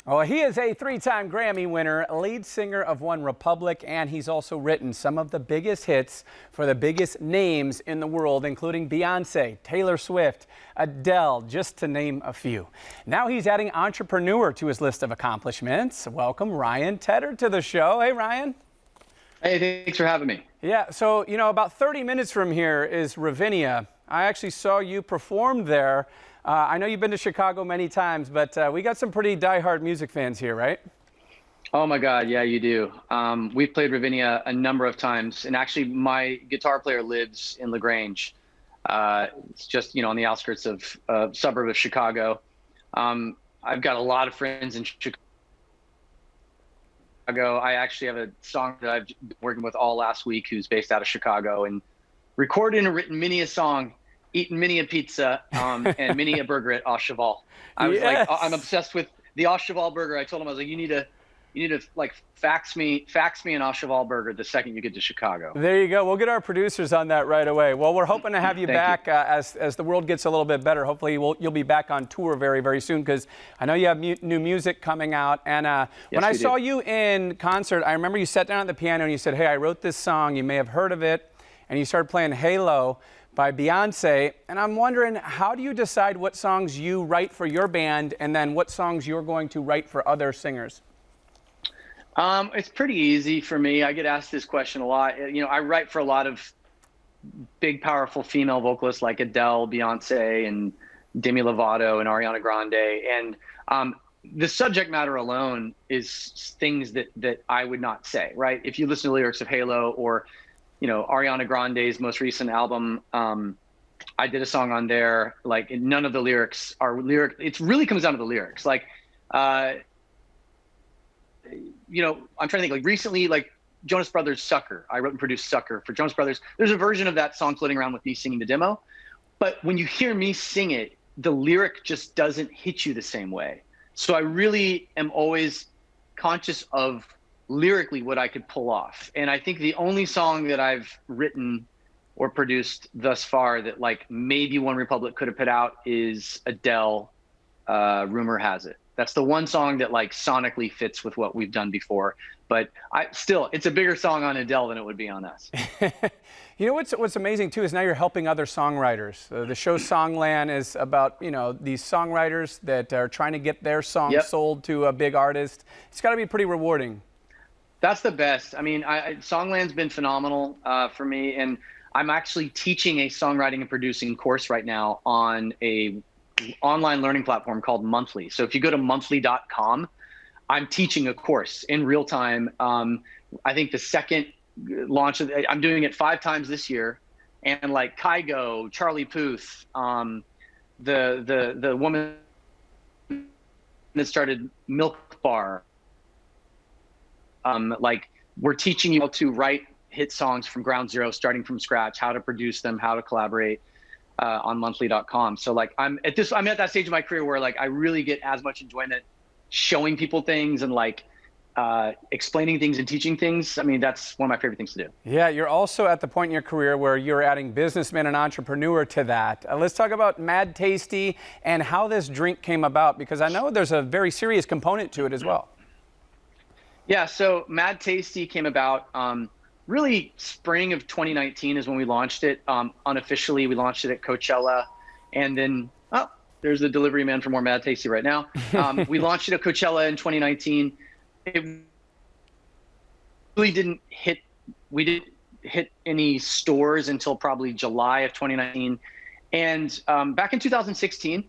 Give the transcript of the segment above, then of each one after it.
Oh, he is a three-time Grammy winner, lead singer of OneRepublic, and he's also written some of the biggest hits for the biggest names in the world, including Beyonce, Taylor Swift, Adele, just to name a few. Now he's adding entrepreneur to his list of accomplishments. Welcome Ryan Tedder to the show. Hey, Ryan. Hey, thanks for having me. Yeah, so, about 30 minutes from here is Ravinia. I actually saw you perform there. I know you've been to Chicago many times, but we got some pretty diehard music fans here, right? Oh my God, yeah, you do. We've played Ravinia a number of times, and actually my guitar player lives in LaGrange. It's just, on the outskirts of a suburb of Chicago. I've got a lot of friends in Chicago. I actually have a song that I've been working with all last week who's based out of Chicago, and recorded and written many a song, eaten many a pizza, and many a burger at Au Cheval. I was like, I'm obsessed with the Au Cheval burger. I told him, I was like, you need to like fax me an Au Cheval burger the second you get to Chicago. There you go. We'll get our producers on that right away. Well, we're hoping to have you back as the world gets a little bit better. Hopefully you'll be back on tour very, very soon, because I know you have new music coming out. And when I saw you in concert, I remember you sat down at the piano and you said, hey, I wrote this song. You may have heard of it. And you started playing Halo by Beyonce. And I'm wondering, how do you decide what songs you write for your band and then what songs you're going to write for other singers? It's pretty easy for me. I get asked this question a lot. I write for a lot of big, powerful female vocalists like Adele, Beyonce, and Demi Lovato and Ariana Grande. And the subject matter alone is things that I would not say, right? If you listen to lyrics of Halo or Ariana Grande's most recent album, I did a song on there, like none of the lyrics are it really comes down to the lyrics. Like, I'm trying to think, like recently, like Jonas Brothers' Sucker. I wrote and produced Sucker for Jonas Brothers. There's a version of that song floating around with me singing the demo. But when you hear me sing it, the lyric just doesn't hit you the same way. So I really am always conscious of lyrically what I could pull off. And I think the only song that I've written or produced thus far that like maybe OneRepublic could have put out is Adele, Rumor Has It. That's the one song that like sonically fits with what we've done before. But it's a bigger song on Adele than it would be on us. What's amazing too is now you're helping other songwriters. The show Songland is about, these songwriters that are trying to get their song sold to a big artist. It's got to be pretty rewarding. That's the best. I mean, Songland's been phenomenal for me, and I'm actually teaching a songwriting and producing course right now on a online learning platform called Monthly. So if you go to monthly.com, I'm teaching a course in real time. I think the second launch I'm doing it 5 times this year, and like Kygo, Charlie Puth, the woman that started Milk Bar. Like we're teaching you how to write hit songs from ground zero, starting from scratch, how to produce them, how to collaborate on monthly.com. So like I'm at that stage of my career where like I really get as much enjoyment showing people things and like explaining things and teaching things. I mean, that's one of my favorite things to do. Yeah, you're also at the point in your career where you're adding businessman and entrepreneur to that. Let's talk about Mad Tasty and how this drink came about, because I know there's a very serious component to it as well. Yeah, so Mad Tasty came about really spring of 2019 is when we launched it. Unofficially, we launched it at Coachella. And then, there's the delivery man for more Mad Tasty right now. We launched it at Coachella in 2019. It really didn't hit any stores until probably July of 2019. And back in 2016,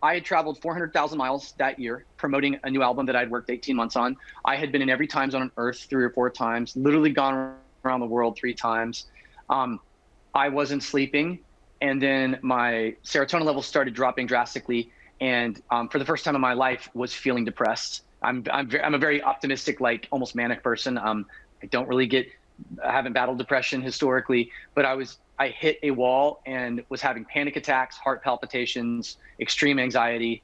I had traveled 400,000 miles that year promoting a new album that I'd worked 18 months on. I had been in every time zone on Earth 3 or 4 times, literally gone around the world 3 times. I wasn't sleeping, and then my serotonin levels started dropping drastically, and for the first time in my life was feeling depressed. I'm a very optimistic, like almost manic person. I haven't battled depression historically, but I hit a wall and was having panic attacks, heart palpitations, extreme anxiety.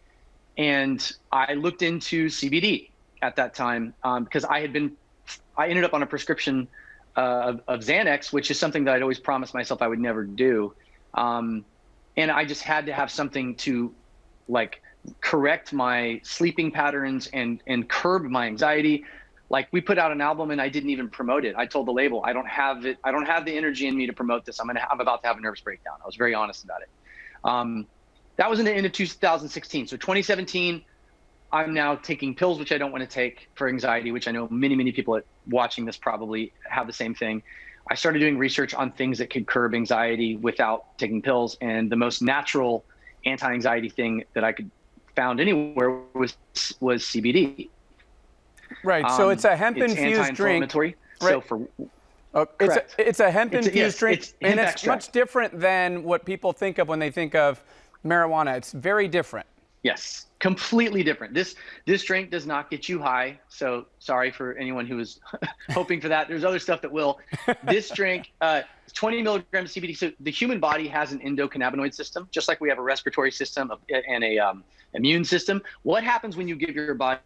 And I looked into CBD at that time because I ended up on a prescription of Xanax, which is something that I'd always promised myself I would never do. And I just had to have something to like correct my sleeping patterns and curb my anxiety. Like, we put out an album and I didn't even promote it. I told the label, I don't have the energy in me to promote this. I'm about to have a nervous breakdown. I was very honest about it. That was in the end of 2016. So 2017, I'm now taking pills, which I don't want to take, for anxiety, which I know many people watching this probably have the same thing. I started doing research on things that could curb anxiety without taking pills. And the most natural anti-anxiety thing that I could found anywhere was CBD. Right. So it's a hemp-infused drink. Right. So for it's a hemp-infused drink, and it's extract. much different than what people think of when they think of marijuana. It's very different. Yes, completely different. This drink does not get you high. So sorry for anyone who was hoping for that. There's other stuff that will. This drink, 20 milligrams CBD. So the human body has an endocannabinoid system, just like we have a respiratory system and a immune system. What happens when you give your body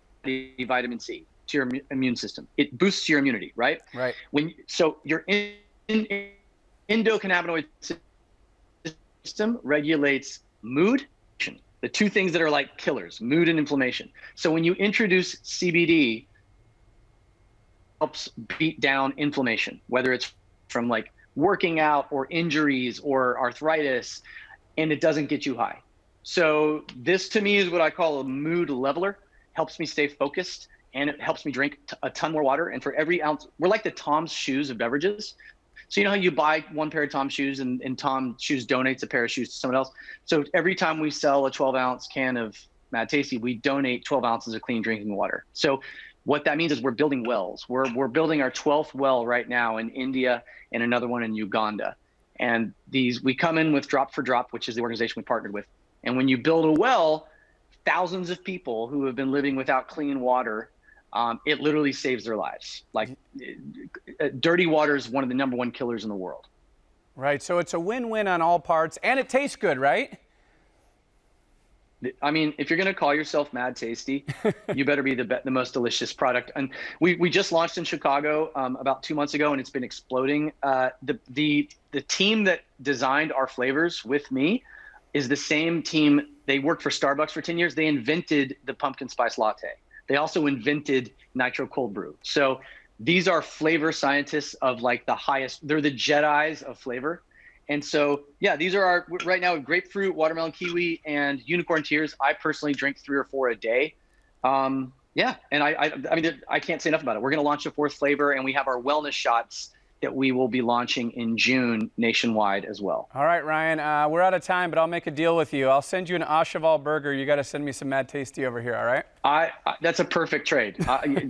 vitamin C to your immune system? It boosts your immunity, right? Right. So your endocannabinoid system regulates mood, the two things that are like killers, mood and inflammation. So when you introduce CBD, helps beat down inflammation, whether it's from like working out or injuries or arthritis, and it doesn't get you high. So this to me is what I call a mood leveler. Helps me stay focused, and it helps me drink a ton more water. And for every ounce, we're like the Tom's Shoes of beverages. So you know how you buy one pair of Tom's Shoes and Tom Shoes donates a pair of shoes to someone else? So every time we sell a 12-ounce can of Mad Tasty, we donate 12 ounces of clean drinking water. So what that means is we're building wells. We're building our 12th well right now in India and another one in Uganda. And we come in with Drop for Drop, which is the organization we partnered with. And when you build a well, thousands of people who have been living without clean water, it literally saves their lives. Like, dirty water is one of the #1 killers in the world. Right. So it's a win-win on all parts, and it tastes good, right? I mean, if you're going to call yourself Mad Tasty, you better be the most delicious product. And we just launched in Chicago about 2 months ago, and it's been exploding. The team that designed our flavors with me is the same team. They worked for Starbucks for 10 years. They invented the Pumpkin Spice Latte. They also invented Nitro Cold Brew. So these are flavor scientists of like the highest. They're the Jedis of flavor. And so, yeah, these are right now, grapefruit, watermelon, kiwi, and unicorn tears. I personally drink 3 or 4 a day. Yeah, and I mean, I can't say enough about it. We're going to launch a 4th flavor, and we have our wellness shots that we will be launching in June nationwide as well. All right, Ryan, we're out of time, but I'll make a deal with you. I'll send you an Ashaval burger. You got to send me some Mad Tasty over here, all right? That's a perfect trade.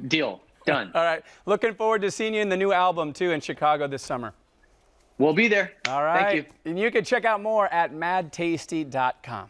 Deal. Done. All right. Looking forward to seeing you in the new album, too, in Chicago this summer. We'll be there. All right. Thank you. And you can check out more at madtasty.com.